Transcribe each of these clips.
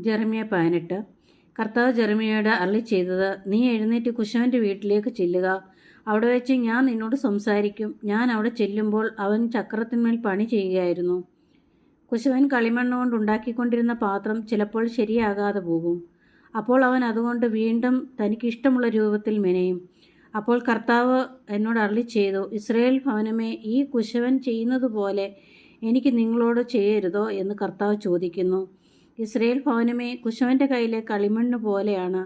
Jeremiah 18. കർത്താവ് ജെറമ്യയോട് അരുളിച്ചെയ്തത്, നീ എഴുന്നേറ്റ് കുശവൻ്റെ വീട്ടിലേക്ക് ചെല്ലുക. അവിടെ വെച്ച് ഞാൻ നിന്നോട് സംസാരിക്കും. ഞാൻ അവിടെ ചെല്ലുമ്പോൾ അവൻ ചക്രത്തിന്മേൽ പണി ചെയ്യുകയായിരുന്നു. കുശവൻ കളിമണ്ണ് കൊണ്ട് ഉണ്ടാക്കിക്കൊണ്ടിരുന്ന പാത്രം ചിലപ്പോൾ ശരിയാകാതെ പോകും. അപ്പോൾ അവൻ അതുകൊണ്ട് വീണ്ടും തനിക്കിഷ്ടമുള്ള രൂപത്തിൽ മെനയും. അപ്പോൾ കർത്താവ് എന്നോട് അരുളിച്ചെയ്തു, ഇസ്രായേൽ ഭവനമേ, ഈ കുശവൻ ചെയ്യുന്നതുപോലെ എനിക്ക് നിങ്ങളോട് ചെയ്യരുതോ എന്ന് കർത്താവ് ചോദിക്കുന്നു. ഇസ്രായേൽ ഭവനമേ, കുശവൻ്റെ കയ്യിലെ കളിമണ്ണ് പോലെയാണ്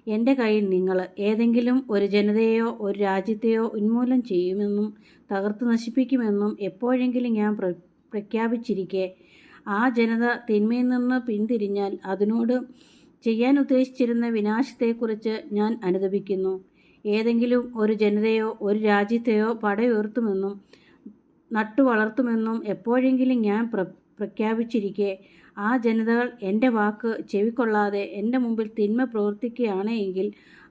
എൻ്റെ കയ്യിൽ നിങ്ങൾ. ഏതെങ്കിലും ഒരു ജനതയെയോ ഒരു രാജ്യത്തെയോ ഉന്മൂലനം ചെയ്യുമെന്നും തകർത്ത് നശിപ്പിക്കുമെന്നും എപ്പോഴെങ്കിലും ഞാൻ പ്രഖ്യാപിച്ചിരിക്കെ ആ ജനത തിന്മയിൽ നിന്ന് പിന്തിരിഞ്ഞാൽ അതിനോട് ചെയ്യാൻ ഉദ്ദേശിച്ചിരുന്ന വിനാശത്തെക്കുറിച്ച് ഞാൻ അനുതപിക്കുന്നു. ഏതെങ്കിലും ഒരു ജനതയോ ഒരു രാജ്യത്തെയോ പടയുയർത്തുമെന്നും നട്ടുവളർത്തുമെന്നും എപ്പോഴെങ്കിലും ഞാൻ പ്രഖ്യാപിച്ചിരിക്കെ ആ ജനതകൾ എൻ്റെ വാക്ക് ചെവിക്കൊള്ളാതെ എൻ്റെ മുമ്പിൽ തിന്മ പ്രവർത്തിക്കുകയാണ് എങ്കിൽ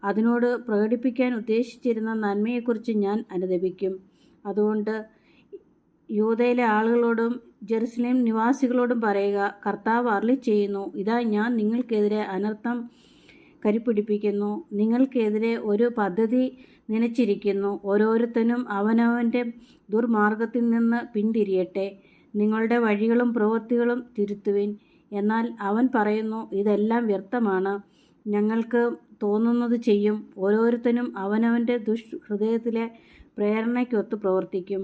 അതിനോട് പ്രകടിപ്പിക്കാൻ ഉദ്ദേശിച്ചിരുന്ന നന്മയെക്കുറിച്ച് ഞാൻ അനുതപിക്കും. അതുകൊണ്ട് യൂദയിലെ ആളുകളോടും ജെറുസലേം നിവാസികളോടും പറയുക, കർത്താവ് അരുളിച്ചെയ്യുന്നു, ഇതാ ഞാൻ നിങ്ങൾക്കെതിരെ അനർത്ഥം കരിപ്പിടിപ്പിക്കുന്നു. നിങ്ങൾക്കെതിരെ ഒരു പദ്ധതി നനച്ചിരിക്കുന്നു. ഓരോരുത്തനും അവനവൻ്റെ ദുർമാർഗത്തിൽ നിന്ന് പിന്തിരിയട്ടെ. നിങ്ങളുടെ വഴികളും പ്രവൃത്തികളും തിരുത്തുവിൻ. എന്നാൽ അവൻ പറയുന്നു, ഇതെല്ലാം വ്യർത്ഥമാണ്. ഞങ്ങൾക്ക് തോന്നുന്നത് ചെയ്യും. ഓരോരുത്തനും അവനവൻ്റെ ഹൃദയത്തിലെ പ്രേരണയ്ക്കൊത്ത് പ്രവർത്തിക്കും.